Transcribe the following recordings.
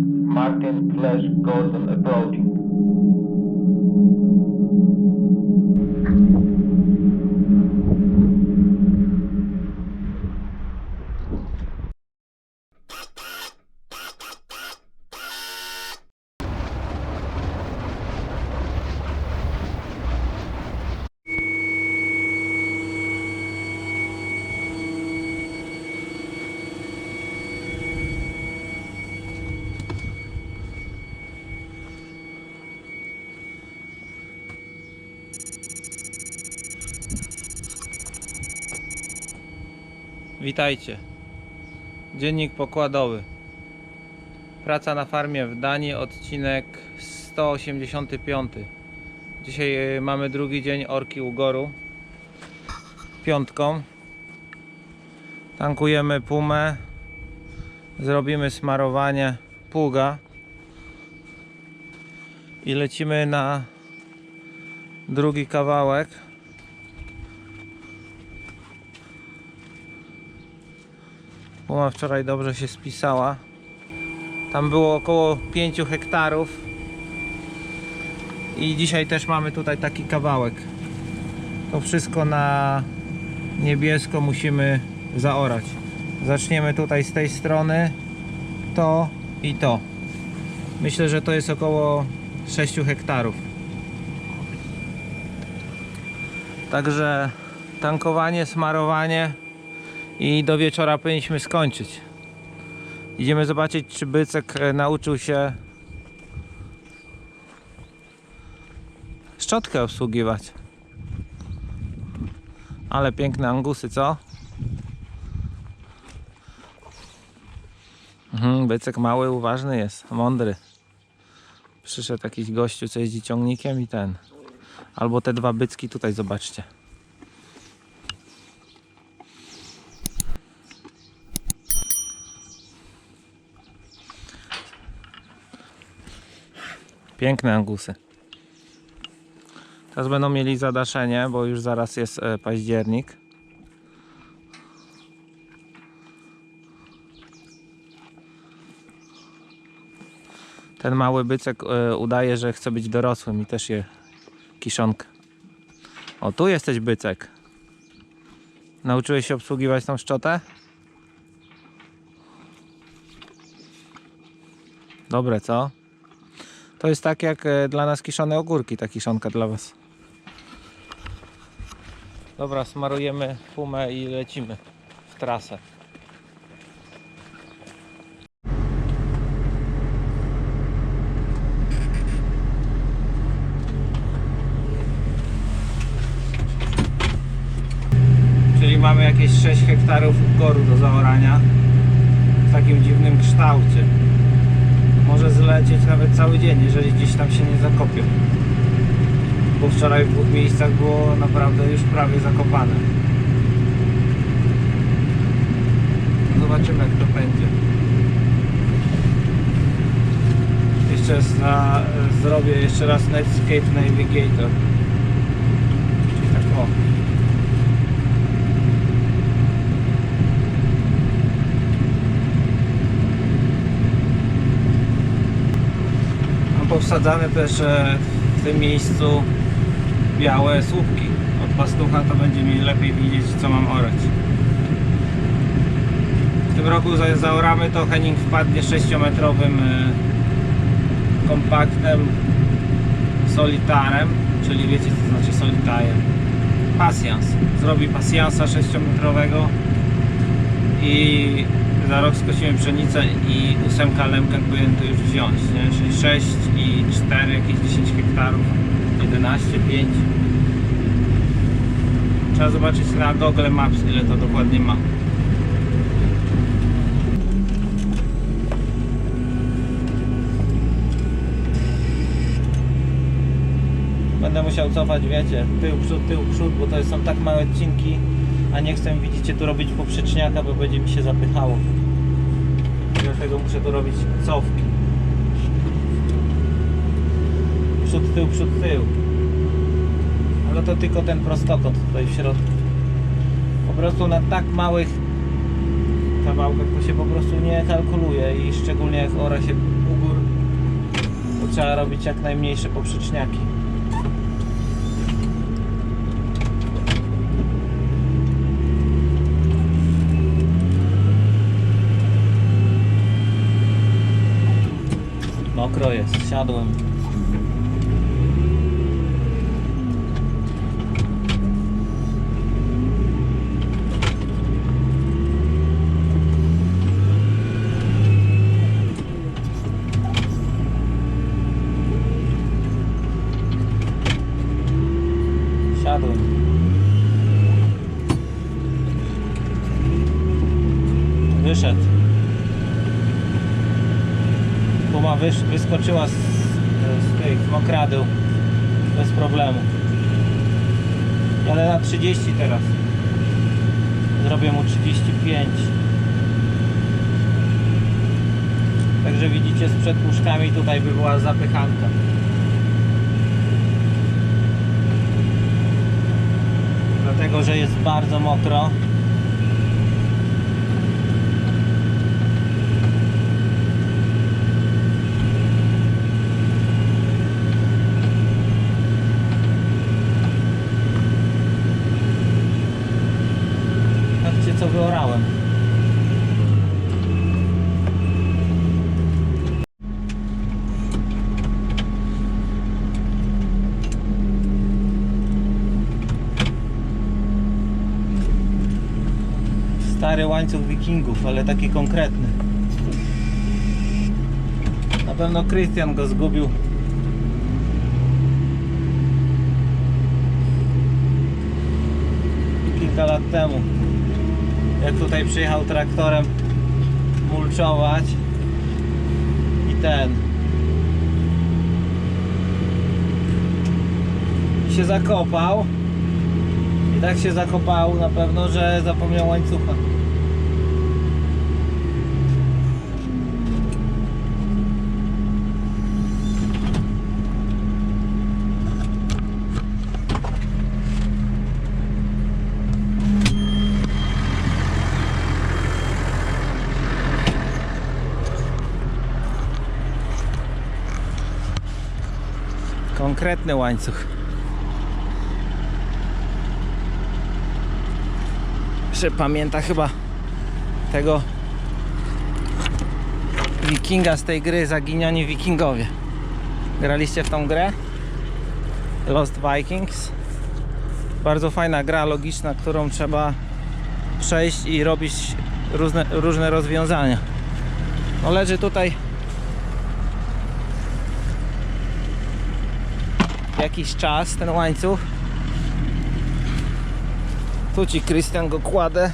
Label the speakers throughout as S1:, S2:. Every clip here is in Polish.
S1: Martin Flash Gordon approaching.
S2: Witajcie. Dziennik pokładowy. Praca na farmie w Danii, odcinek 185. Dzisiaj mamy drugi dzień orki ugoru. Piątką. Tankujemy pumę. Zrobimy smarowanie pługa. I lecimy na drugi kawałek. Puma wczoraj dobrze się spisała. Tam było około 5 hektarów. I dzisiaj też mamy tutaj taki kawałek. To wszystko na niebiesko musimy zaorać. Zaczniemy tutaj z tej strony. To i to. Myślę, że to jest około 6 hektarów. Także tankowanie, smarowanie. I do wieczora powinniśmy skończyć. Idziemy zobaczyć, czy bycek nauczył się szczotkę obsługiwać. Ale piękne angusy, co? Bycek mały, uważny jest, mądry. Przyszedł jakiś gościu, co jeździ ciągnikiem i ten. Albo te dwa bycki tutaj, zobaczcie. Piękne angusy. Teraz będą mieli zadaszenie, bo już zaraz jest październik. Ten mały bycek udaje, że chce być dorosłym i też je kiszonkę. O, tu jesteś, bycek. Nauczyłeś się obsługiwać tą szczotę? Dobre, co? To jest tak jak dla nas kiszone ogórki, ta kiszonka dla was. Dobra, smarujemy pumę i lecimy w trasę. Czyli mamy jakieś 6 hektarów ugoru do zaorania w takim dziwnym kształcie. Może zlecieć nawet cały dzień, jeżeli gdzieś tam się nie zakopią. Bo wczoraj w 2 miejscach było naprawdę już prawie zakopane. Zobaczymy, jak to będzie. Jeszcze zrobię jeszcze raz Netscape Navigator. Czyli tak o. Powsadzamy też w tym miejscu białe słupki. Od pastucha to będzie mi lepiej widzieć, co mam orać. W tym roku zaoramy to Henning wpadnie 6-metrowym kompaktem solitarem, czyli wiecie, co znaczy solitaire. Pasjans. Zrobi pasjansa 6-metrowego i za rok skosimy pszenicę i 8 lemken powinien to już wziąć, nie? Czyli 6 i 4, jakieś 10 hektarów, 11, 5. Trzeba zobaczyć na Google Maps, ile to dokładnie ma. Będę musiał cofać, wiecie, tył, przód, bo to są tak małe odcinki, a nie chcę, widzicie, tu robić poprzeczniaka, bo będzie mi się zapychało. Dlatego muszę tu robić cofki. Przód, tył. Ale to tylko ten prostokąt tutaj w środku. Po prostu na tak małych kawałkach to się po prostu nie kalkuluje i szczególnie jak ora się u gór, to trzeba robić jak najmniejsze poprzeczniaki. Mokro jest, siadłem. Siadłem. Wyszedł. Puma wyskoczyła z tych mokradeł bez problemu. Ale na 30 teraz. Zrobię mu 35. Także widzicie, z przedpuszkami tutaj by była zapychanka. Dlatego, że jest bardzo mokro. Patrzcie, co wyorałem. Stary łańcuch Wikingów, ale taki konkretny. Na pewno Krystian go zgubił. Kilka lat temu, jak tutaj przyjechał traktorem mulczować i się zakopał. I tak się zakopał na pewno, że zapomniał łańcucha. Konkretny łańcuch. Jeszcze pamięta chyba tego Wikinga z tej gry Zaginioni Wikingowie. Graliście w tą grę? Lost Vikings. Bardzo fajna gra logiczna, którą trzeba przejść i robić różne rozwiązania. No leży tutaj jakiś czas ten łańcuch. Tu ci Krystian go kładę.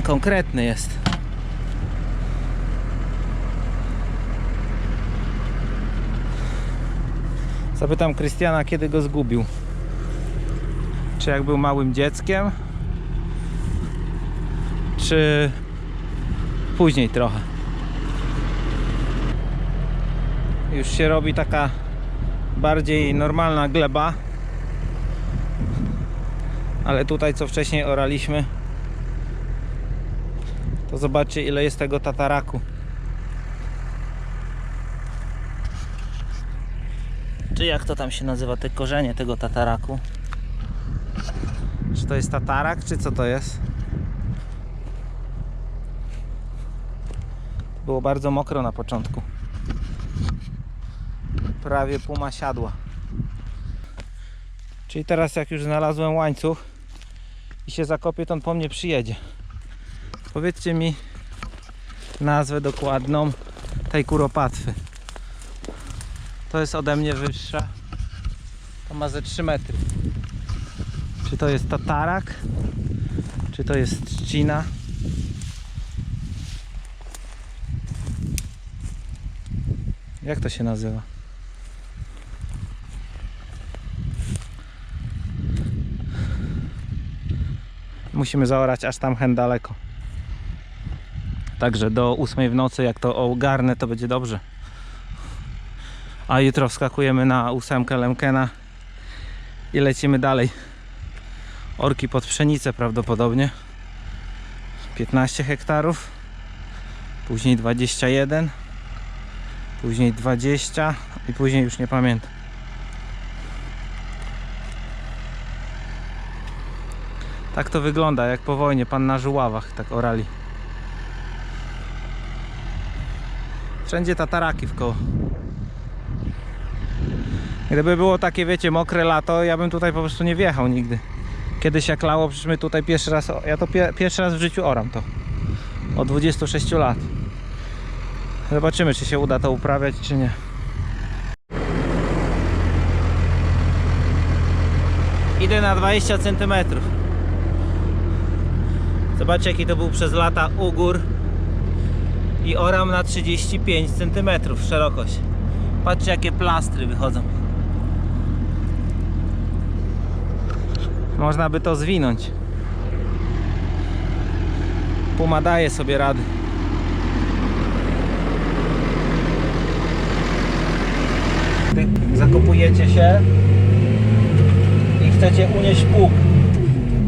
S2: Konkretny jest. Zapytam Krystiana, kiedy go zgubił. Czy jak był małym dzieckiem, czy później trochę. Już się robi taka bardziej normalna gleba. Ale tutaj, co wcześniej oraliśmy, to zobaczcie, ile jest tego tataraku. Czy jak to tam się nazywa, te korzenie tego tataraku? Czy to jest tatarak, czy co to jest? Było bardzo mokro na początku. Prawie puma siadła. Czyli teraz, jak już znalazłem łańcuch i się zakopię, to on po mnie przyjedzie. Powiedzcie mi nazwę dokładną tej kuropatwy. To jest ode mnie wyższa. To ma ze 3 metry. Czy to jest tatarak? Czy to jest trzcina? Jak to się nazywa? Musimy zaorać aż tam hen daleko. Także do 8 w nocy, jak to ogarnę, to będzie dobrze. A jutro wskakujemy na 8 Lemkena i lecimy dalej. Orki pod pszenicę prawdopodobnie. 15 hektarów, później 21, później 20 i później już nie pamiętam. Tak to wygląda, jak po wojnie, pan na Żuławach tak orali. Wszędzie tataraki wkoło. Gdyby było takie, wiecie, mokre lato, ja bym tutaj po prostu nie wjechał nigdy. Kiedyś jak lało, przecież my tutaj pierwszy raz, ja to pierwszy raz w życiu oram to. Od 26 lat. Zobaczymy, czy się uda to uprawiać, czy nie. Idę na 20 cm. Zobaczcie, jaki to był przez lata ugór. I oram na 35 cm szerokość. Patrzcie, jakie plastry wychodzą. Można by to zwinąć. Puma daje sobie rady. Zakopujecie się i chcecie unieść pług.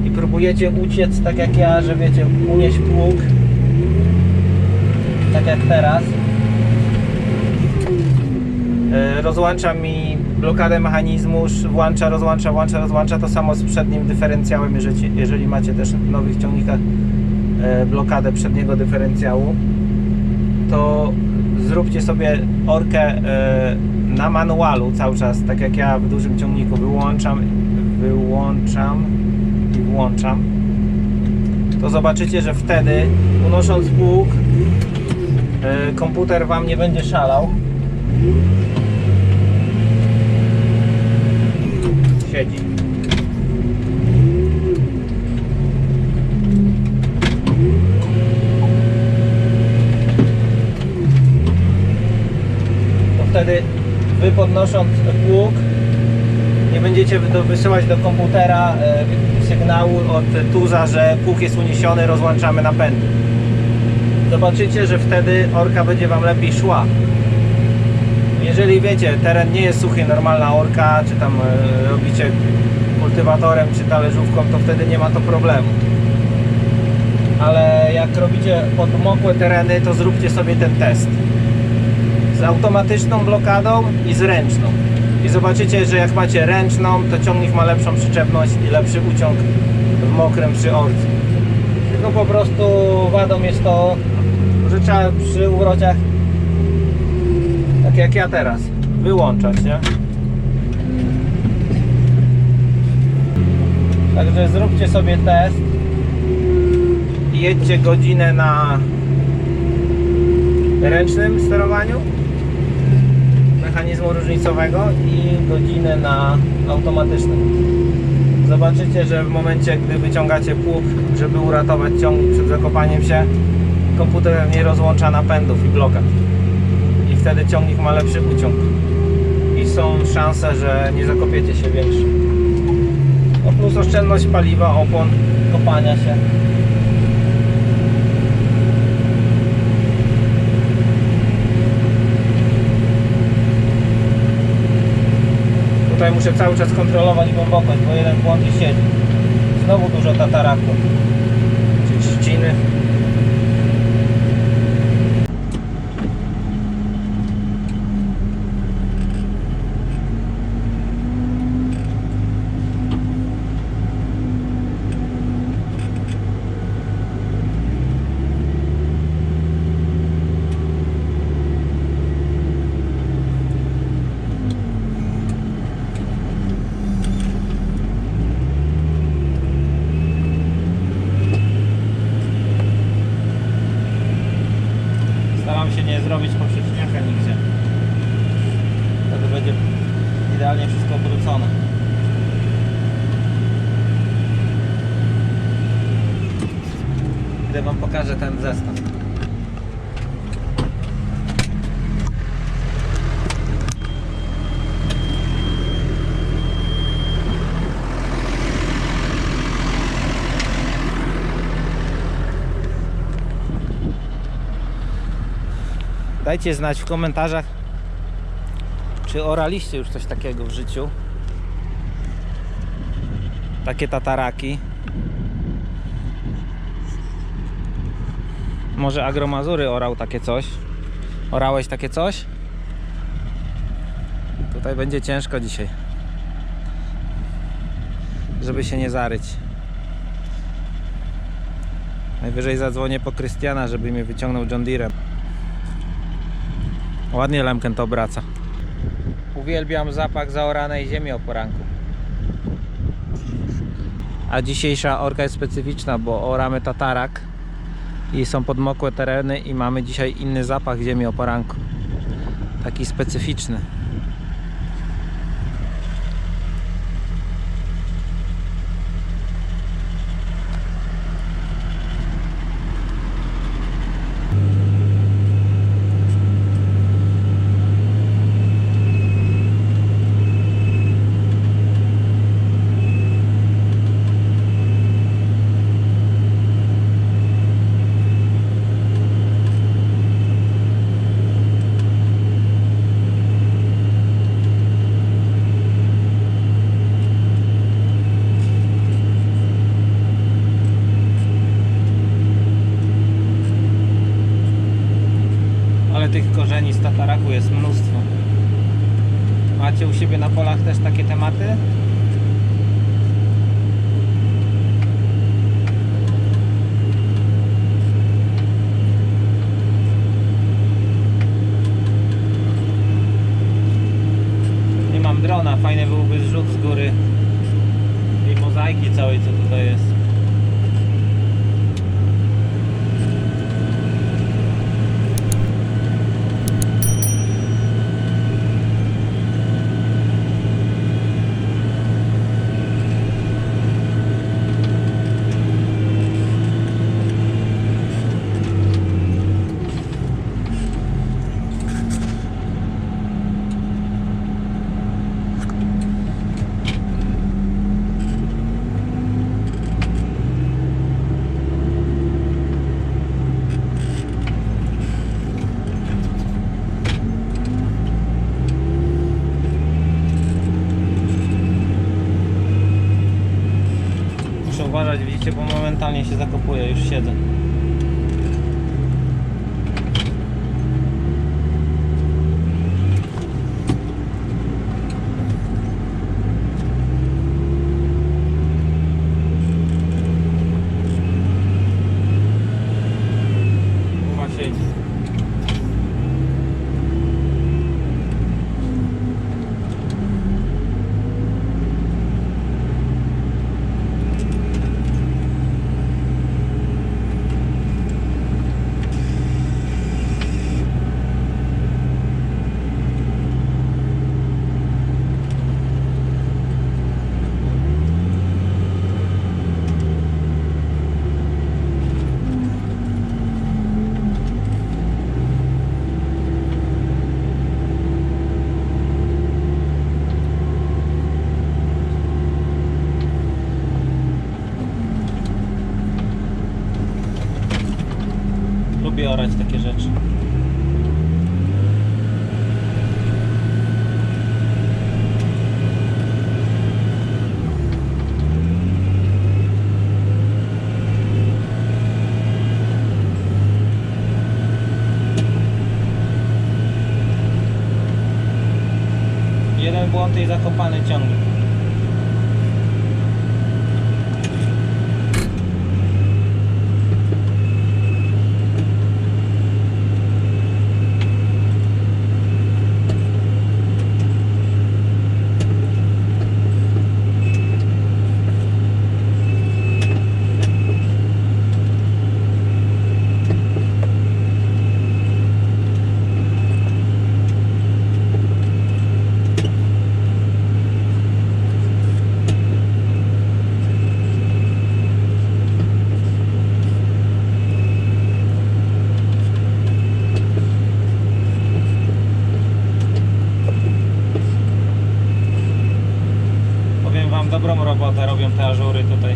S2: I próbujecie uciec tak jak ja, że wiecie, unieść pług. Tak jak teraz. Rozłącza mi blokadę mechanizmu, włącza, rozłącza. To samo z przednim dyferencjałem, jeżeli macie też w nowych ciągnikach blokadę przedniego dyferencjału, to zróbcie sobie orkę na manualu cały czas, tak jak ja w dużym ciągniku wyłączam i włączam. To zobaczycie, że wtedy unosząc pług komputer wam nie będzie szalał. Siedzi. To wtedy wy podnosząc pług nie będziecie wysyłać do komputera sygnału od tuza, że pług jest uniesiony, rozłączamy napędy. Zobaczycie, że wtedy orka będzie wam lepiej szła. Jeżeli wiecie, teren nie jest suchy, normalna orka, czy tam robicie kultywatorem, czy talerzówką, to wtedy nie ma to problemu. Ale jak robicie podmokłe tereny, to zróbcie sobie ten test. Z automatyczną blokadą i z ręczną. I zobaczycie, że jak macie ręczną, to ciągnik ma lepszą przyczepność i lepszy uciąg w mokrym przy orce. Tylko po prostu wadą jest to, że trzeba przy urociach, tak jak ja teraz, wyłączać, nie? Także zróbcie sobie test i jedźcie godzinę na ręcznym sterowaniu mechanizmu różnicowego i godzinę na automatycznym. Zobaczycie, że w momencie, gdy wyciągacie pług, żeby uratować ciągnik przed zakopaniem się, komputer nie rozłącza napędów i blokad. I wtedy ciągnik ma lepszy uciąg. I są szanse, że nie zakopiecie się większe. No plus oszczędność paliwa, opon, kopania się. Tutaj muszę cały czas kontrolować głębokość, bo jeden błąd i siedzi. Znowu dużo tataraku, czy trzciny. Staram się nie zrobić poprzeczniaka nigdzie. Wtedy będzie idealnie wszystko obrócone. Gdy wam pokażę ten zestaw. Dajcie znać w komentarzach, czy oraliście już coś takiego w życiu. Takie tataraki. Może Agromazury orał takie coś? Orałeś takie coś? Tutaj będzie ciężko dzisiaj, żeby się nie zaryć. Najwyżej zadzwonię po Krystiana, żeby mnie wyciągnął John Deerem. Ładnie Lemken to obraca. Uwielbiam zapach zaoranej ziemi o poranku. A dzisiejsza orka jest specyficzna, bo oramy tatarak i są podmokłe tereny i mamy dzisiaj inny zapach ziemi o poranku. Taki specyficzny. Tych korzeni z tataraku jest mnóstwo. Macie u siebie na polach też takie tematy? Nie mam drona, fajny byłby zrzut z góry tej mozaiki całej, co tutaj jest. Uważać, widzicie, bo momentalnie się zakopuje, już siedzę. Chyba siedzi. Lubię orać takie rzeczy. Jeden błąd i zakopany ciągnik. Dobrą robotę robią te ażury tutaj.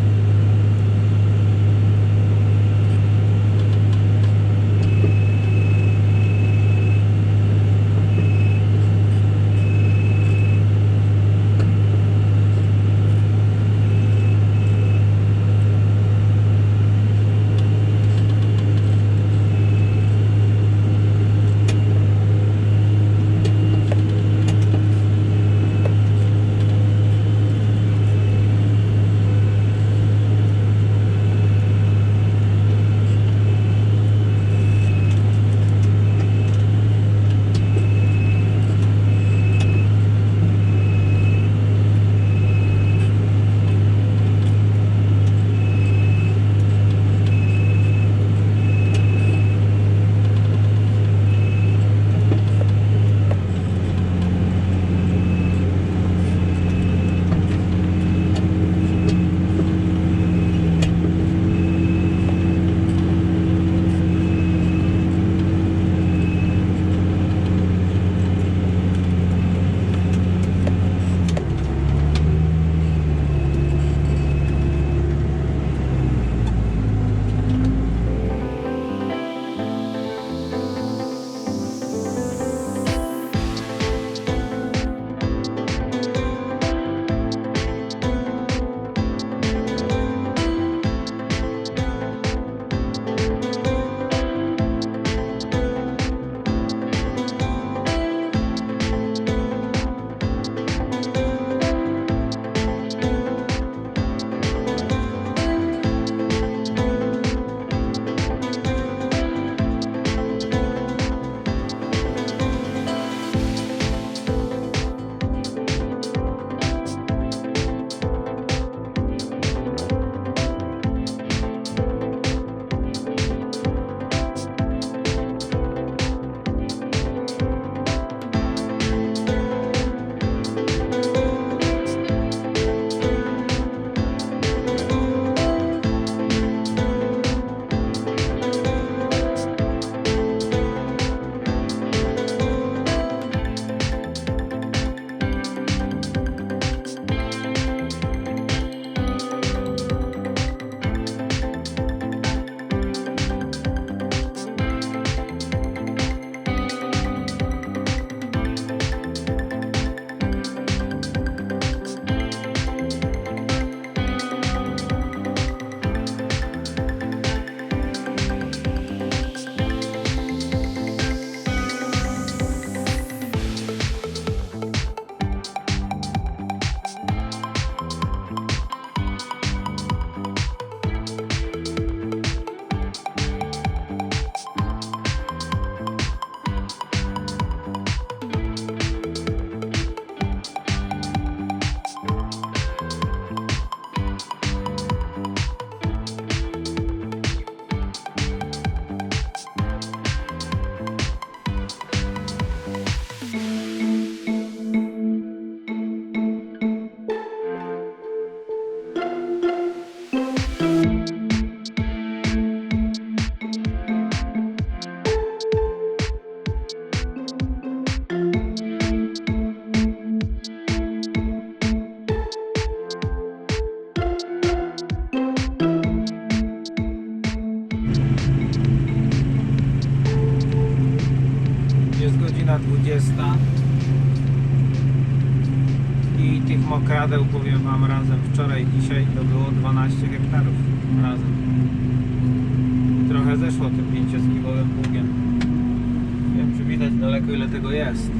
S2: godzina 20 i tych mokradeł, powiem wam, razem wczoraj i dzisiaj to było 12 hektarów razem. Trochę zeszło tym 5-skiwowym pługiem. Nie wiem, czy widać daleko, ile tego jest.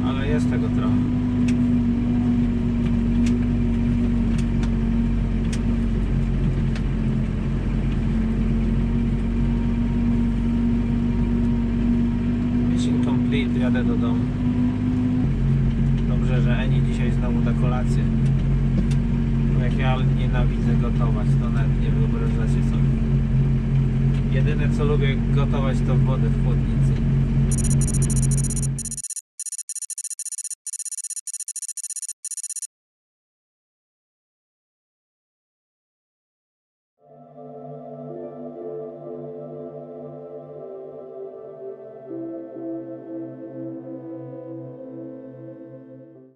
S2: Ale jest tego trochę. Mission complete, jadę do domu. Dobrze, że Eni dzisiaj znowu da kolację. Bo jak ja nienawidzę gotować, to nawet nie wyobrażacie sobie. Jedyne co lubię gotować to wodę w chłodnicy.